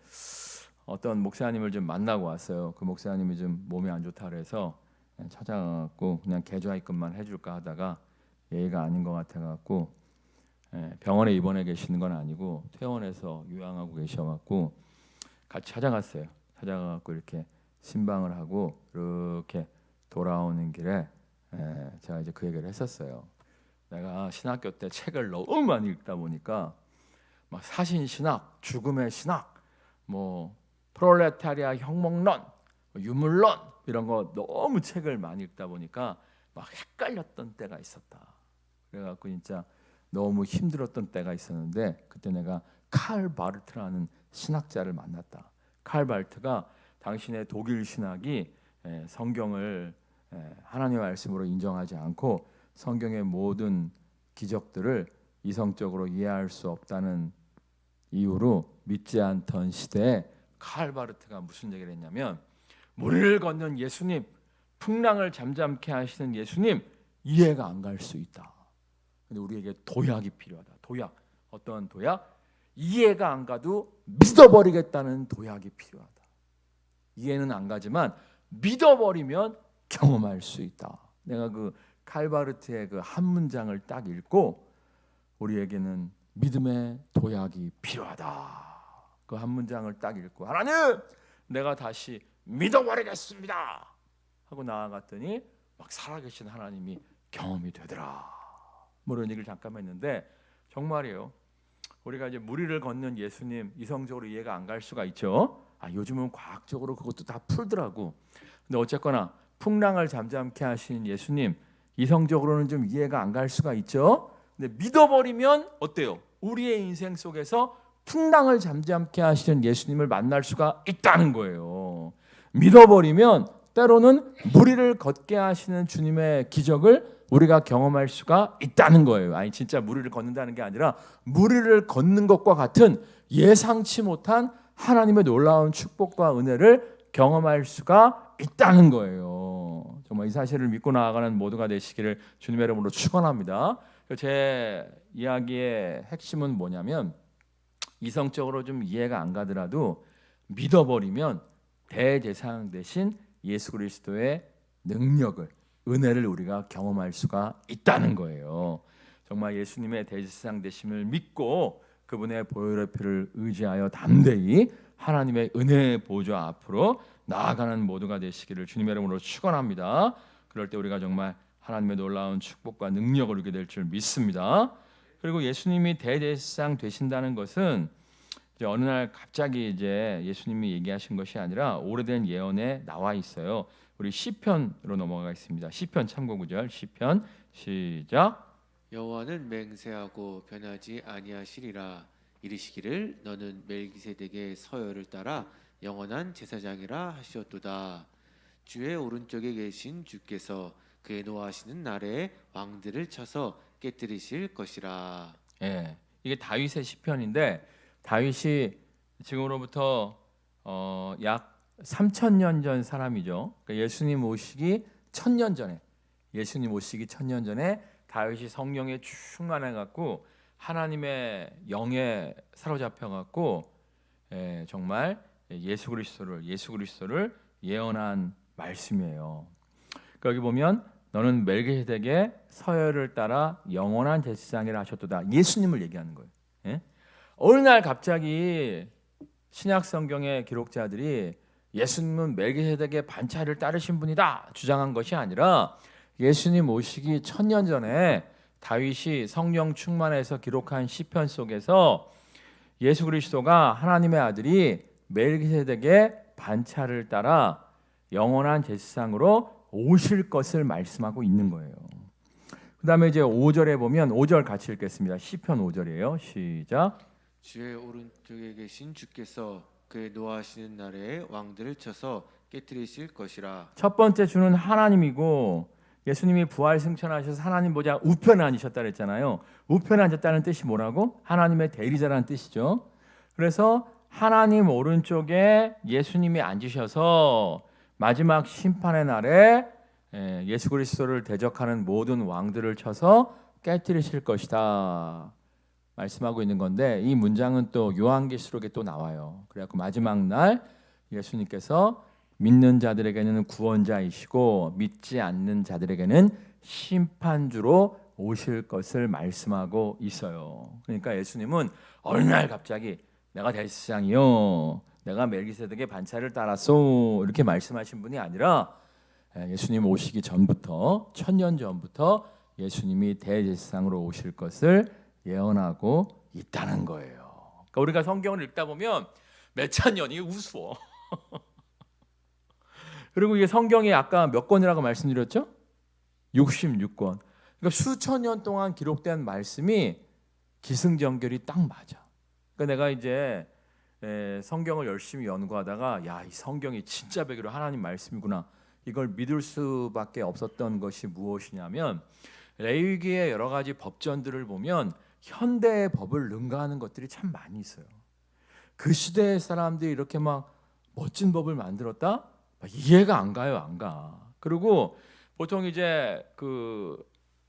어떤 목사님을 좀 만나고 왔어요. 그 목사님이 좀 몸이 안 좋다 그래서 찾아가고 그냥 계좌입금만 해줄까 하다가 예의가 아닌 것 같아갖고 병원에 입원해 계시는 건 아니고 퇴원해서 요양하고 계셔갖고 같이 찾아갔어요. 찾아가갖고 이렇게 신방을 하고 이렇게 돌아오는 길에 제가 이제 그 얘기를 했었어요. 내가 신학교 때 책을 너무 많이 읽다 보니까 막 사신 신학, 죽음의 신학, 뭐 프롤레타리아 혁명론, 유물론 이런 거 너무 책을 많이 읽다 보니까 막 헷갈렸던 때가 있었다. 그래갖고 진짜 너무 힘들었던 때가 있었는데 그때 내가 칼 바르트라는 신학자를 만났다. 칼 바르트가 당신의 독일 신학이 성경을 하나님의 말씀으로 인정하지 않고 성경의 모든 기적들을 이성적으로 이해할 수 없다는 이유로 믿지 않던 시대에 칼 바르트가 무슨 얘기를 했냐면 물을 걷는 예수님, 풍랑을 잠잠케 하시는 예수님 이해가 안 갈 수 있다. 근데 우리에게 도약이 필요하다. 도약. 어떤 도약? 이해가 안 가도 믿어버리겠다는 도약이 필요하다. 이해는 안 가지만 믿어버리면 경험할 수 있다. 내가 그 칼바르트의 그 한 문장을 딱 읽고 우리에게는 믿음의 도약이 필요하다. 그 한 문장을 딱 읽고 하나님, 내가 다시 믿어버리겠습니다 하고 나아갔더니 막 살아계신 하나님이 경험이 되더라. 뭐 이런 얘기를 잠깐 했는데 정말이에요. 우리가 이제 무리를 걷는 예수님 이성적으로 이해가 안 갈 수가 있죠. 요즘은 과학적으로 그것도 다 풀더라고. 근데 어쨌거나 풍랑을 잠잠케 하신 예수님, 이성적으로는 좀 이해가 안 갈 수가 있죠. 근데 믿어버리면 어때요? 우리의 인생 속에서 풍랑을 잠잠케 하시는 예수님을 만날 수가 있다는 거예요. 믿어버리면 때로는 무리를 걷게 하시는 주님의 기적을 우리가 경험할 수가 있다는 거예요. 아니 진짜 무리를 걷는다는 게 아니라 무리를 걷는 것과 같은 예상치 못한 하나님의 놀라운 축복과 은혜를 경험할 수가 있다는 거예요. 정말 이 사실을 믿고 나아가는 모두가 되시기를 주님의 이름으로 축원합니다. 제 이야기의 핵심은 뭐냐면 이성적으로 좀 이해가 안 가더라도 믿어버리면 대제사장 대신 예수 그리스도의 능력을, 은혜를 우리가 경험할 수가 있다는 거예요. 정말 예수님의 대제사장 되심을 믿고 그분의 보혈의 피를 의지하여 담대히 하나님의 은혜 보좌 앞으로 나아가는 모두가 되시기를 주님의 이름으로 축원합니다. 그럴 때 우리가 정말 하나님의 놀라운 축복과 능력을 누리게 될 줄 믿습니다. 그리고 예수님이 대제사장 되신다는 것은 이제 어느 날 갑자기 이제 예수님이 얘기하신 것이 아니라 오래된 예언에 나와 있어요. 우리 시편으로 넘어가겠습니다. 시편 참고 구절, 시편 시작. 여호와는 맹세하고 변하지 아니하시리라. 이르시기를 너는 멜기세덱의 서열을 따라 영원한 제사장이라 하시었도다. 주의 오른쪽에 계신 주께서 그의 노하시는 날에 왕들을 쳐서 깨뜨리실 것이라. 예, 이게 다윗의 시편인데 다윗이 지금으로부터 약 3,000년 전 사람이죠. 그러니까 예수님 오시기 1,000년 전에, 예수님 오시기 1,000년 전에 다윗이 성령에 충만해 갖고 하나님의 영에 사로잡혀 갖고 정말 예수 그리스도를 예언한 말씀이에요. 그러니까 여기 보면 너는 멜기세덱의 서열을 따라 영원한 제사장이라 하셨도다. 예수님을 얘기하는 거예요. 예? 어느 날 갑자기 신약 성경의 기록자들이 예수님은 멜기세덱의 반차를 따르신 분이다 주장한 것이 아니라 예수님 오시기 1,000년 전에 다윗이 성령 충만해서 기록한 시편 속에서 예수 그리스도가 하나님의 아들이 멜기세덱의 반차를 따라 영원한 제사장으로 오실 것을 말씀하고 있는 거예요. 그다음에 이제 5절에 보면 5절 같이 읽겠습니다. 시편 5절이에요. 시작. 주의 오른쪽에 계신 주께서 그의 노하시는 날에 왕들을 쳐서 깨뜨리실 것이라. 첫 번째 주는 하나님이고 예수님이 부활 승천하셔서 하나님 보좌 우편에 앉으셨다 그랬잖아요. 우편에 앉았다는 뜻이 뭐라고? 하나님의 대리자라는 뜻이죠. 그래서 하나님 오른쪽에 예수님이 앉으셔서 마지막 심판의 날에 예수 그리스도를 대적하는 모든 왕들을 쳐서 깨뜨리실 것이다 말씀하고 있는 건데, 이 문장은 또 요한계시록에 또 나와요. 그래갖고 마지막 날 예수님께서 믿는 자들에게는 구원자이시고 믿지 않는 자들에게는 심판주로 오실 것을 말씀하고 있어요. 그러니까 예수님은 어느 날 갑자기 내가 대제사장이요, 내가 멜기세덱의 반차를 따랐소 이렇게 말씀하신 분이 아니라 예수님 오시기 전부터 1,000년 전부터 예수님이 대제사장으로 오실 것을 예언하고 있다는 거예요. 그러니까 우리가 성경을 읽다 보면 몇 천 년이 우스워. 그리고 이게 성경이 아까 몇 권이라고 말씀드렸죠? 66권. 그러니까 수천 년 동안 기록된 말씀이 기승전결이 딱 맞아. 그러니까 내가 이제 성경을 열심히 연구하다가 야, 이 성경이 진짜 베개로 하나님 말씀이구나. 이걸 믿을 수밖에 없었던 것이 무엇이냐면 레위기의 여러 가지 법전들을 보면 현대의 법을 능가하는 것들이 참 많이 있어요. 그 시대의 사람들이 이렇게 막 멋진 법을 만들었다? 이해가 안 가요, 안 가. 그리고 보통 이제 그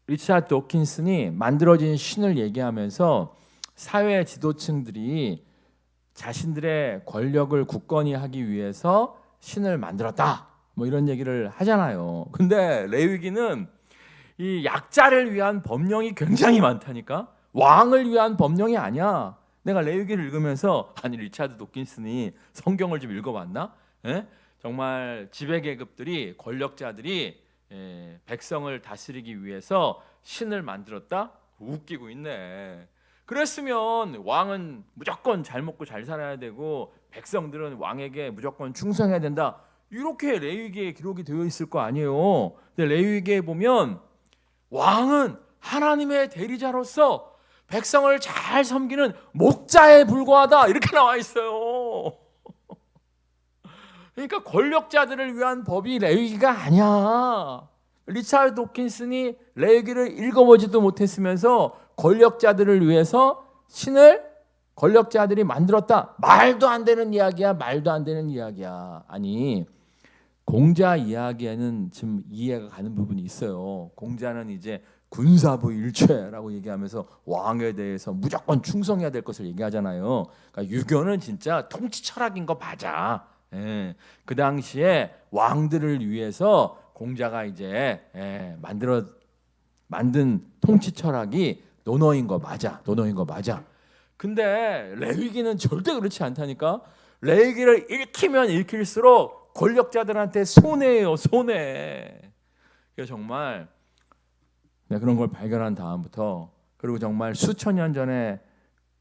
리차드 도킨슨이 만들어진 신을 얘기하면서 사회 지도층들이 자신들의 권력을 굳건히 하기 위해서 신을 만들었다, 뭐 이런 얘기를 하잖아요. 근데 레위기는 이 약자를 위한 법령이 굉장히 많다니까. 왕을 위한 법령이 아니야. 내가 레위기를 읽으면서 아니 리차드 도킨슨이 성경을 좀 읽어봤나? 예? 정말 지배계급들이, 권력자들이 백성을 다스리기 위해서 신을 만들었다? 웃기고 있네. 그랬으면 왕은 무조건 잘 먹고 잘 살아야 되고 백성들은 왕에게 무조건 충성해야 된다, 이렇게 레위기에 기록이 되어 있을 거 아니에요. 근데 레위기에 보면 왕은 하나님의 대리자로서 백성을 잘 섬기는 목자에 불과하다 이렇게 나와 있어요. 그러니까 권력자들을 위한 법이 레위기가 아니야. 리차드 도킨슨이 레위기를 읽어보지도 못했으면서 권력자들을 위해서 신을 권력자들이 만들었다. 말도 안 되는 이야기야. 말도 안 되는 이야기야. 아니 공자 이야기에는 지금 이해가 가는 부분이 있어요. 공자는 이제 군사부 일체라고 얘기하면서 왕에 대해서 무조건 충성해야 될 것을 얘기하잖아요. 그러니까 유교는 진짜 통치 철학인 거 맞아. 예. 그 당시에 왕들을 위해서 공자가 이제 만든 통치 철학이 논어인 거 맞아. 논어인 거 맞아. 근데 레위기는 절대 그렇지 않다니까. 레위기를 읽히면 읽힐수록 권력자들한테 손해예요, 손해. 그래서 정말 내가 그런 걸 발견한 다음부터 그리고 정말 수천 년 전에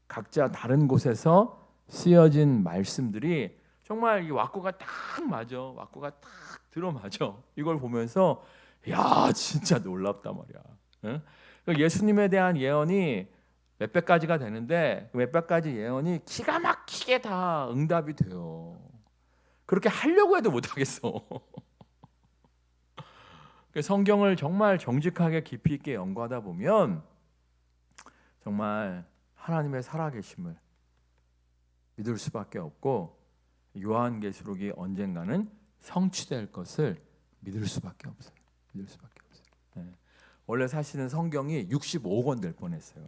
각자 다른 곳에서 쓰여진 말씀들이 정말 이 왁구가 딱 맞아. 왁구가 딱 들어맞아. 이걸 보면서 야 진짜 놀랍단 말이야. 응? 예수님에 대한 예언이 몇백 가지가 되는데 몇백 가지 예언이 기가 막히게 다 응답이 돼요. 그렇게 하려고 해도 못하겠어. 성경을 정말 정직하게 깊이 있게 연구하다 보면 정말 하나님의 살아계심을 믿을 수밖에 없고 요한계시록이 언젠가는 성취될 것을 믿을 수밖에 없어요. 믿을 수밖에 없어요. 네. 원래 사실은 성경이 65권 될 뻔했어요.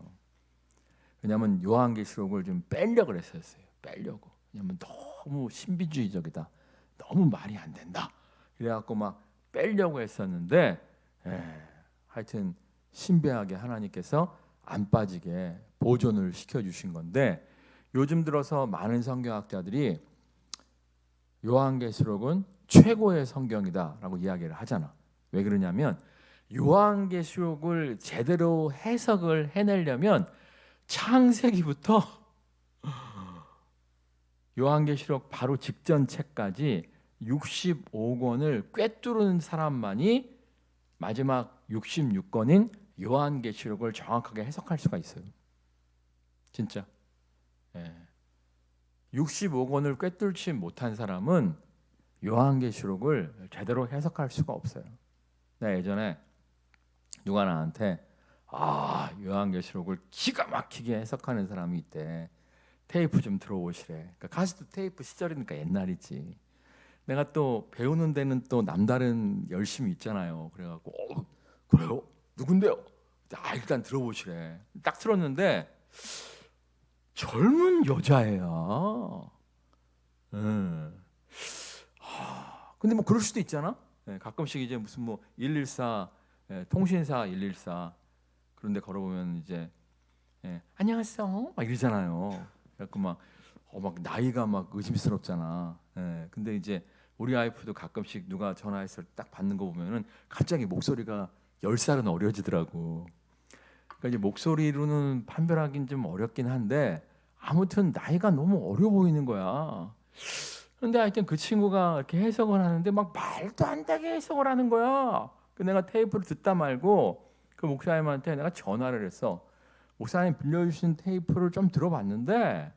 왜냐하면 요한계시록을 좀 빼려고 했었어요. 빼려고. 왜냐하면 너무 신비주의적이다. 너무 말이 안 된다. 그래갖고 막 빼려고 했었는데 하여튼 신비하게 하나님께서 안 빠지게 보존을 시켜주신 건데 요즘 들어서 많은 성경학자들이 요한계시록은 최고의 성경이다라고 이야기를 하잖아. 왜 그러냐면 요한계시록을 제대로 해석을 해내려면 창세기부터 요한계시록 바로 직전 책까지 65권을 꿰뚫은 사람만이 마지막 66권인 요한계시록을 정확하게 해석할 수가 있어요. 진짜. 65권을 꿰뚫지 못한 사람은 요한계시록을 제대로 해석할 수가 없어요. 나 예전에 누가 나한테 요한계시록을 기가 막히게 해석하는 사람이 있대. 테이프 좀 들어오시래. 그러니까 카세트 테이프 시절이니까 옛날이지. 내가 또 배우는 데는 또 남다른 열심이 있잖아요. 그래갖고 그래요? 누군데요? 일단 들어보시래. 딱 들었는데 젊은 여자애야. 근데 뭐 그럴 수도 있잖아. 가끔씩 이제 무슨 뭐 114 통신사 114 그런데 걸어보면 이제 안녕하세요 막 이러잖아요. 그래갖고 막 나이가 막 의심스럽잖아. 근데 이제 우리 와이프도 가끔씩 누가 전화해서 딱 받는 거 보면은 갑자기 목소리가 10살은 어려지더라고. 그러니까 이제 목소리로는 판별하기는 좀 어렵긴 한데 아무튼 나이가 너무 어려 보이는 거야. 근데 하여튼 그 친구가 이렇게 해석을 하는데 막 말도 안 되게 해석을 하는 거야. 내가 테이프를 듣다 말고 그 목사님한테 내가 전화를 했어. 목사님 빌려주신 테이프를 좀 들어봤는데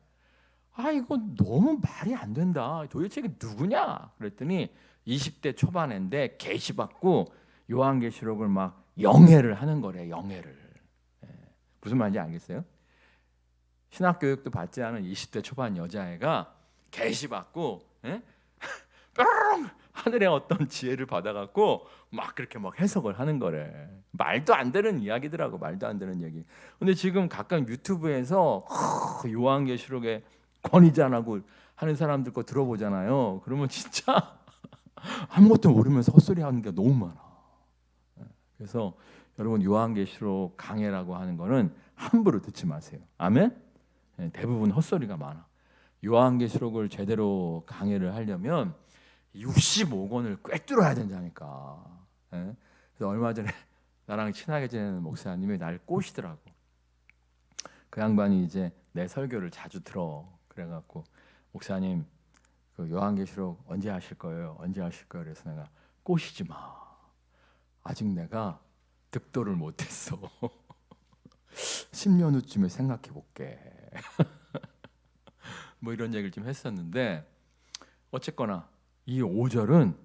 이거 너무 말이 안 된다. 도대체 이게 누구냐? 그랬더니 20대 초반인데 계시받고 요한계시록을 막 영해를 하는 거래. 영해를. 무슨 말인지 알겠어요? 신학 교육도 받지 않은 20대 초반 여자애가 계시받고 뾰로롱 하늘의 어떤 지혜를 받아갖고 막 그렇게 막 해석을 하는 거래. 말도 안 되는 이야기더라고. 말도 안 되는 얘기. 근데 지금 각각 유튜브에서 요한계시록의 권위자라고 하는 사람들 거 들어보잖아요. 그러면 진짜 아무것도 모르면서 헛소리 하는 게 너무 많아. 그래서 여러분 요한계시록 강해라고 하는 거는 함부로 듣지 마세요. 아멘? 대부분 헛소리가 많아. 요한계시록을 제대로 강해를 하려면 65권을 꿰뚫어야 된다니까. 그래서 얼마 전에 나랑 친하게 지내는 목사님이 날 꼬시더라고. 그 양반이 이제 내 설교를 자주 들어. 그래갖고 목사님 그 요한계시록 언제 하실 거예요? 언제 하실 거예요? 그래서 내가 꼬시지 마. 아직 내가 득도를 못했어. 10년 후쯤에 생각해 볼게. 뭐 이런 얘기를 좀 했었는데 어쨌거나 이 5절은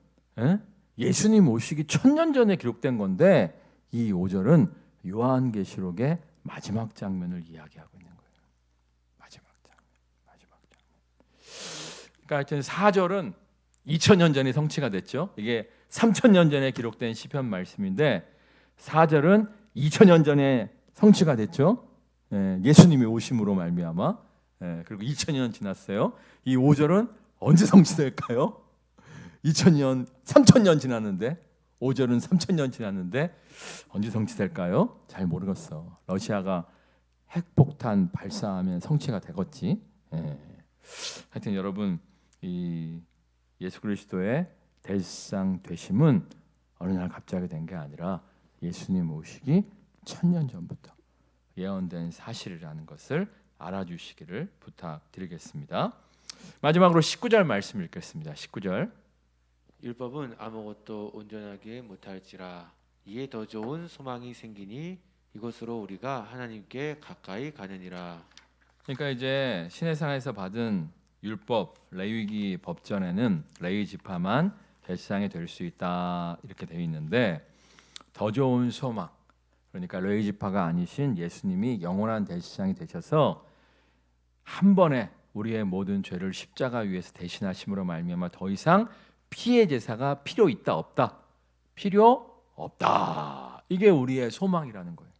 예수님 오시기 1000년 전에 기록된 건데 이 5절은 요한계시록의 마지막 장면을 이야기하고 있는 거예요. 마지막 장면. 그러니까 하여튼 4절은 2000년 전에 성취가 됐죠. 이게 3000년 전에 기록된 시편 말씀인데 4절은 2000년 전에 성취가 됐죠. 예수님이 오심으로 말미암아. 그리고 2000년 지났어요. 이 5절은 언제 성취될까요? 2000년, 3000년 지났는데 5절은 3000년 지났는데 언제 성취될까요? 잘 모르겠어. 러시아가 핵폭탄 발사하면 성취가 되겠지. 하여튼 여러분 이 예수 그리스도의 대상 되심은 어느 날 갑자기 된 게 아니라 예수님 오시기 1000년 전부터 예언된 사실이라는 것을 알아주시기를 부탁드리겠습니다. 마지막으로 19절 말씀 읽겠습니다. 19절. 율법은 아무것도 온전하게 못할지라 이에 더 좋은 소망이 생기니 이것으로 우리가 하나님께 가까이 가느니라. 그러니까 이제 시내산에서 받은 율법 레위기 법전에는 레위 지파만 대상이 될 수 있다 이렇게 되어 있는데 더 좋은 소망 그러니까 레위 지파가 아니신 예수님이 영원한 대지상이 되셔서 한 번에 우리의 모든 죄를 십자가 위에서 대신하심으로 말미암아 더 이상 피해 제사가 필요 있다 없다? 필요 없다. 이게 우리의 소망이라는 거예요.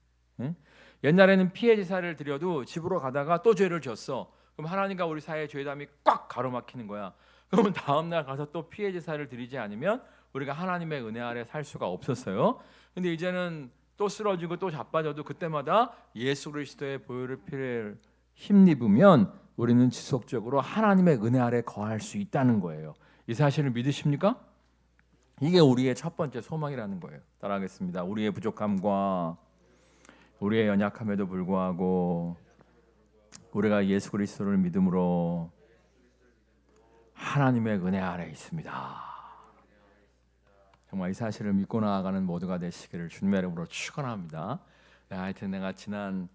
옛날에는 피해 제사를 드려도 집으로 가다가 또 죄를 졌어. 그럼 하나님과 우리 사이의 죄담이 꽉 가로막히는 거야. 그러면 다음 날 가서 또 피해 제사를 드리지 않으면 우리가 하나님의 은혜 아래 살 수가 없었어요. 근데 이제는 또 쓰러지고 또 자빠져도 그때마다 예수 그리스도의 보혈의 피를 힘입으면 우리는 지속적으로 하나님의 은혜 아래 거할 수 있다는 거예요. 이 사실을 믿으십니까? 이게 우리의 첫 번째 소망이라는 거예요. 따라하겠습니다. 우리의 부족함과 우리의 연약함에도 불구하고 우리가 예수 그리스도를 믿음으로 하나님의 은혜 아래 있습니다. 정말 이 사실을 믿고 나아가는 모두가 되시기를 주님의 이름으로 축원합니다. 하여튼 내가 지난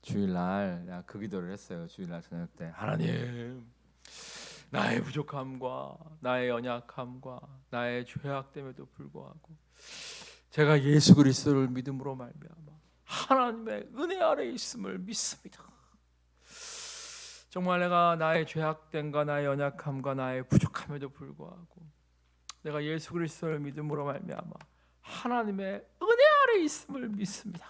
주일날 내가 그 기도를 했어요. 주일날 저녁 때 하나님 나의 부족함과 나의 연약함과 나의 죄악됨에도 불구하고 제가 예수 그리스도를 믿음으로 말미암아 하나님의 은혜 아래 있음을 믿습니다. 정말 내가 나의 죄악됨과 나의 연약함과 나의 부족함에도 불구하고 내가 예수 그리스도를 믿음으로 말미암아 하나님의 은혜 아래 있음을 믿습니다.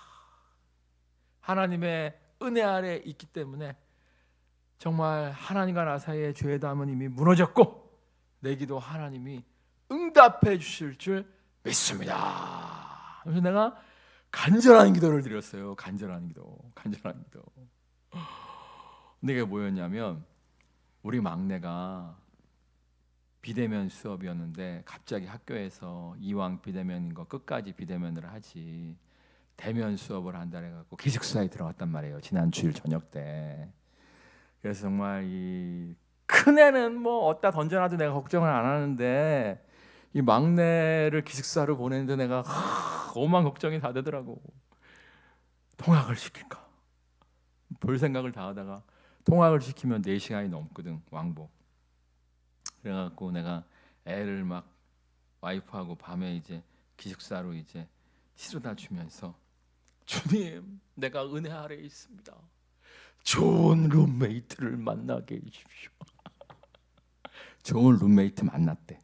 하나님의 은혜 아래 있기 때문에 정말 하나님과 나 사이의 죄의 담은 이미 무너졌고 내 기도 하나님이 응답해 주실 줄 믿습니다. 그래서 내가 간절한 기도를 드렸어요. 간절한 기도. 근데 이게 뭐였냐면 우리 막내가 비대면 수업이었는데 갑자기 학교에서 이왕 비대면인 거 끝까지 비대면을 하지 대면 수업을 한다 해갖고 기숙사에 들어갔단 말이에요. 지난 주일 저녁 때. 그래서 정말 이 큰애는 뭐 어디다 던져놔도 내가 걱정을 안 하는데 이 막내를 기숙사로 보내는데 내가 오만 걱정이 다 되더라고. 통학을 시킬까? 볼 생각을 다 하다가 통학을 시키면 4시간이 넘거든 왕복. 그래갖고 내가 애를 막 와이프하고 밤에 이제 기숙사로 이제 실어다 주면서 주님 내가 은혜 아래 있습니다. 좋은 룸메이트를 만나게 해주십시오. 좋은 룸메이트 만났대.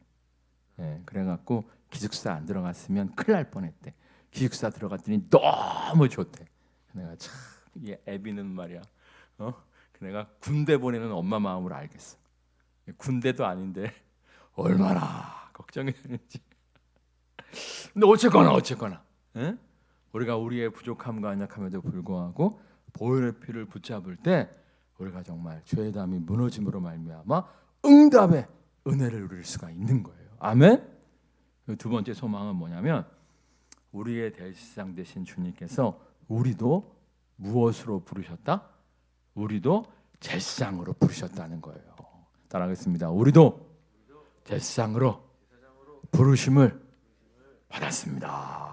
그래갖고 기숙사 안 들어갔으면 큰일 날 뻔했대. 기숙사 들어갔더니 너무 좋대. 내가 참 이 애비는 말이야. 내가 군대 보내는 엄마 마음을 알겠어. 군대도 아닌데 얼마나 걱정이 되는지. 근데 어쨌거나 우리가 우리의 부족함과 연약함에도 불구하고 보혈의 피를 붙잡을 때 우리가 정말 죄의 담이 무너짐으로 말미암아 응답의 은혜를 누릴 수가 있는 거예요. 아멘. 두 번째 소망은 뭐냐면 우리의 대지상 되신 주님께서 우리도 무엇으로 부르셨다? 우리도 제사장으로 부르셨다는 거예요. 따라하겠습니다. 우리도 제사장으로 부르심을 받았습니다.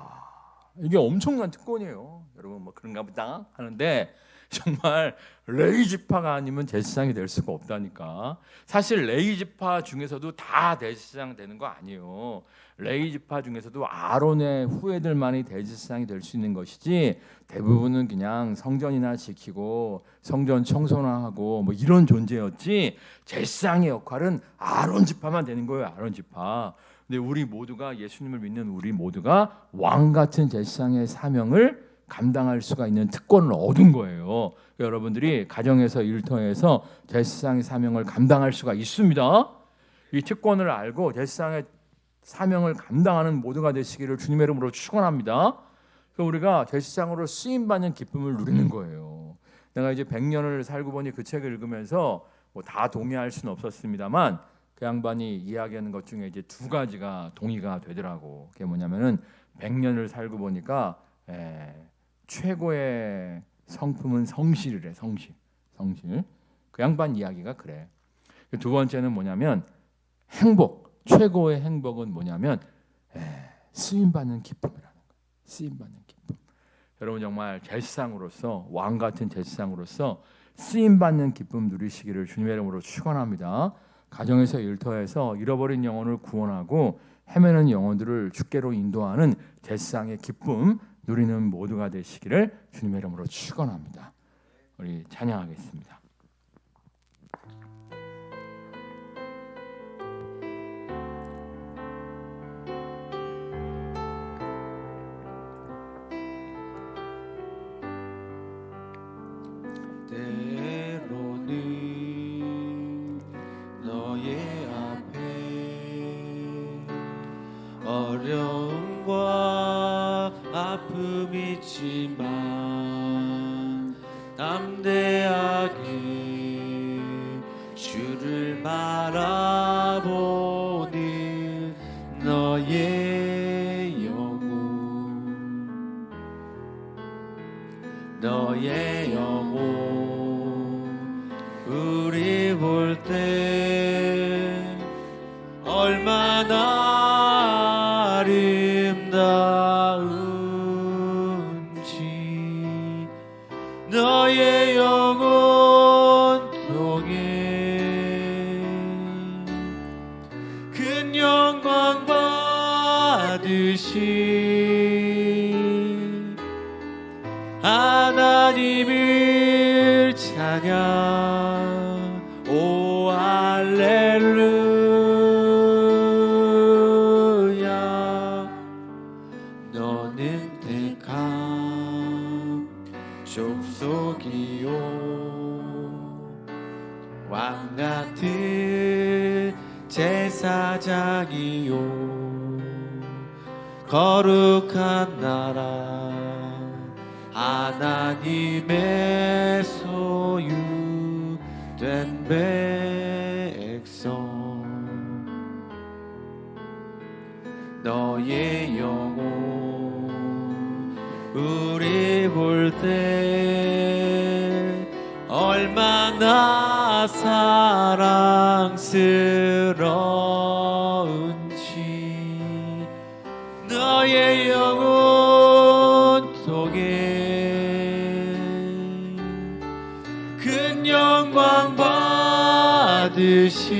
이게 엄청난 특권이에요. 여러분 뭐 그런가 보다 하는데 정말 레위 지파가 아니면 제사장이 될 수가 없다니까. 사실 레위 지파 중에서도 다 대제사장 되는 거 아니에요. 레위 지파 중에서도 아론의 후예들만이 대제사장이 될 수 있는 것이지 대부분은 그냥 성전이나 지키고 성전 청소나 하고 뭐 이런 존재였지 제사장의 역할은 아론 지파만 되는 거예요. 아론 지파. 근데 우리 모두가 예수님을 믿는 우리 모두가 왕 같은 제사장의 사명을 감당할 수가 있는 특권을 얻은 거예요. 여러분들이 가정에서 일터에서 제사장의 사명을 감당할 수가 있습니다. 이 특권을 알고 제사장의 사명을 감당하는 모두가 되시기를 주님의 이름으로 축원합니다. 우리가 제사장으로 쓰임 받는 기쁨을 누리는 거예요. 내가 이제 100년을 살고 보니 그 책을 읽으면서 뭐 다 동의할 수는 없었습니다만 그 양반이 이야기하는 것 중에 이제 두 가지가 동의가 되더라고. 그게 뭐냐면은 100년을 살고 보니까 최고의 성품은 성실이래. 성실. 그 양반 이야기가 그래. 두 번째는 뭐냐면 행복. 최고의 행복은 뭐냐면 쓰임 받는 기쁨이라는 거예요. 쓰임 받는 기쁨. 여러분 정말 제사장으로서 왕 같은 제사장으로서 쓰임 받는 기쁨 누리시기를 주님의 이름으로 축원합니다. 가정에서 일터에서 잃어버린 영혼을 구원하고 헤매는 영혼들을 주께로 인도하는 제사장의 기쁨 누리는 모두가 되시기를 주님의 이름으로 축원합니다. 우리 찬양하겠습니다. 때로는 너의 앞에 어려움과 아픔이 있지만 담대하게 주를 바라보는 너의 영혼 우리 볼 때 얼마나 아름다운지 너의 영혼 통해 큰 영광 받으시 하나님을 찬양 오 할렐루야 너는 택한 족속이요 왕같은 제사장이요 거룩한 나라 하나님의 소유된 백성 너의 영혼 우리 볼 때 얼마나 사랑스러운지 너의 영혼 통해 큰 영광 받으시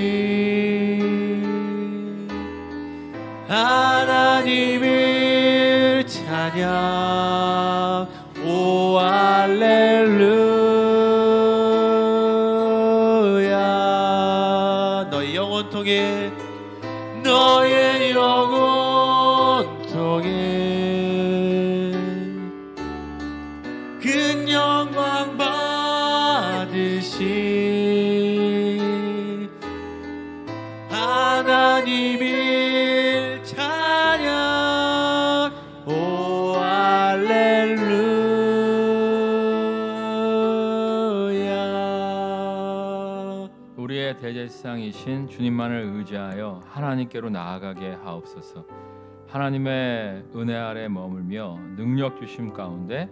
하나님을 찬양 오 할렐루야 너의 영혼 통해 너의 영혼 통해 큰 영광 받으시 하나님을 찬양 오 할렐루야 우리의 대제사장이신 주님만을 의지하여 하나님께로 나아가게 하옵소서. 하나님의 은혜 아래 머물며 능력 주심 가운데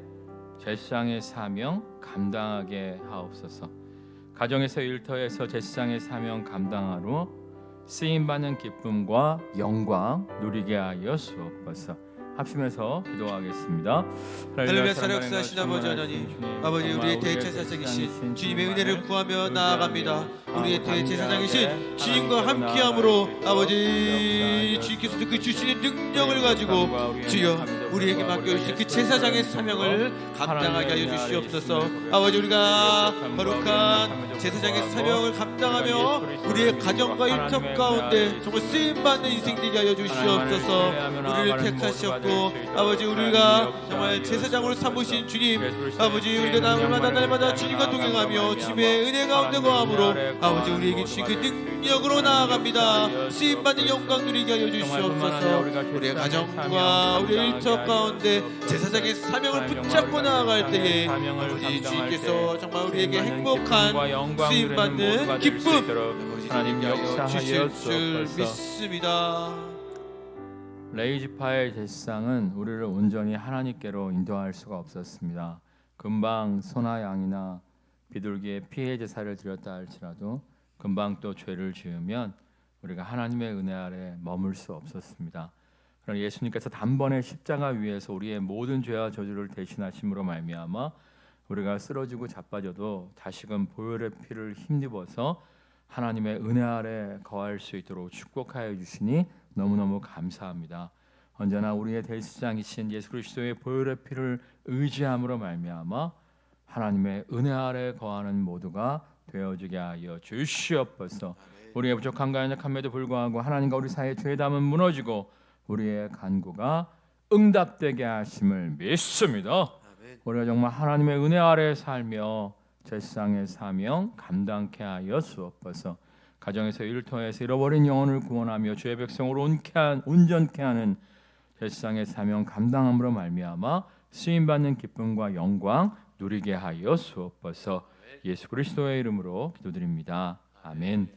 제사장의 사명 감당하게 하옵소서. 가정에서 일터에서 제사장의 사명 감당하러 쓰임 받는 기쁨과 영광 누리게 하여 주옵소서. 합심해서 기도하겠습니다. 할렐루야. 살아역사하신 아버지 하나님, 아버지 우리의 대제사장이신 주님의 은혜를 구하며 나아갑니다. 우리의 대제사장이신 주님과 함께함으로 아버지 주님께서 그 주시는 능력을 가지고 주여 우리에게 맡겨주신 그 제사장의 사명을 감당하게 하여 주시옵소서. 아버지 우리가 거룩한 제사장의 사명을 감당하며 우리의 가정과 일터 가운데 정말 쓰임받는 인생들이 하여 주시옵소서. 우리를 택하셨고 아버지 우리가 정말 제사장으로 삼으신 주님, 아버지 우리가 날마다 주님과 동행하며 주님의 은혜 가운데 거함으로 아버지 우리에게 주신 그 능력으로 나아갑니다. 쓰임받는 영광 누리게 하여 주시옵소서. 우리의 가정과 우리의 일터 가운데 제사장의 사명을 붙잡고 나아갈 때에 아버지 주님께서 정말 우리에게 행복한 쓰임받는 기쁨 하나님 역사하여 주실 줄 믿습니다. 레위 지파의 제사장은 우리를 온전히 하나님께로 인도할 수가 없었습니다. 금방 소나 양이나 비둘기의 피해 제사를 드렸다 할지라도 금방 또 죄를 지으면 우리가 하나님의 은혜 아래 머물 수 없었습니다. 그러나 예수님께서 단번에 십자가 위에서 우리의 모든 죄와 저주를 대신하심으로 말미암아 우리가 쓰러지고 자빠져도 다시금 보혈의 피를 힘입어서 하나님의 은혜 아래 거할 수 있도록 축복하여 주시니 너무너무 감사합니다. 언제나 우리의 대제사장이신 예수 그리스도의 보혈의 피를 의지함으로 말미암아 하나님의 은혜 아래 거하는 모두가 되어지게 하여 주시옵소서. 우리의 부족함과 연약함에도 불구하고 하나님과 우리 사이의 죄담은 무너지고 우리의 간구가 응답되게 하심을 믿습니다. 우리가 정말 하나님의 은혜 아래 살며 제사장의 사명 감당케 하여 주옵소서. 가정에서 일터에서 잃어버린 영혼을 구원하며 주의 백성으로 온전케 하는 제사장의 사명 감당함으로 말미암아 쓰임받는 기쁨과 영광 누리게 하여 주옵소서. 예수 그리스도의 이름으로 기도드립니다. 아멘.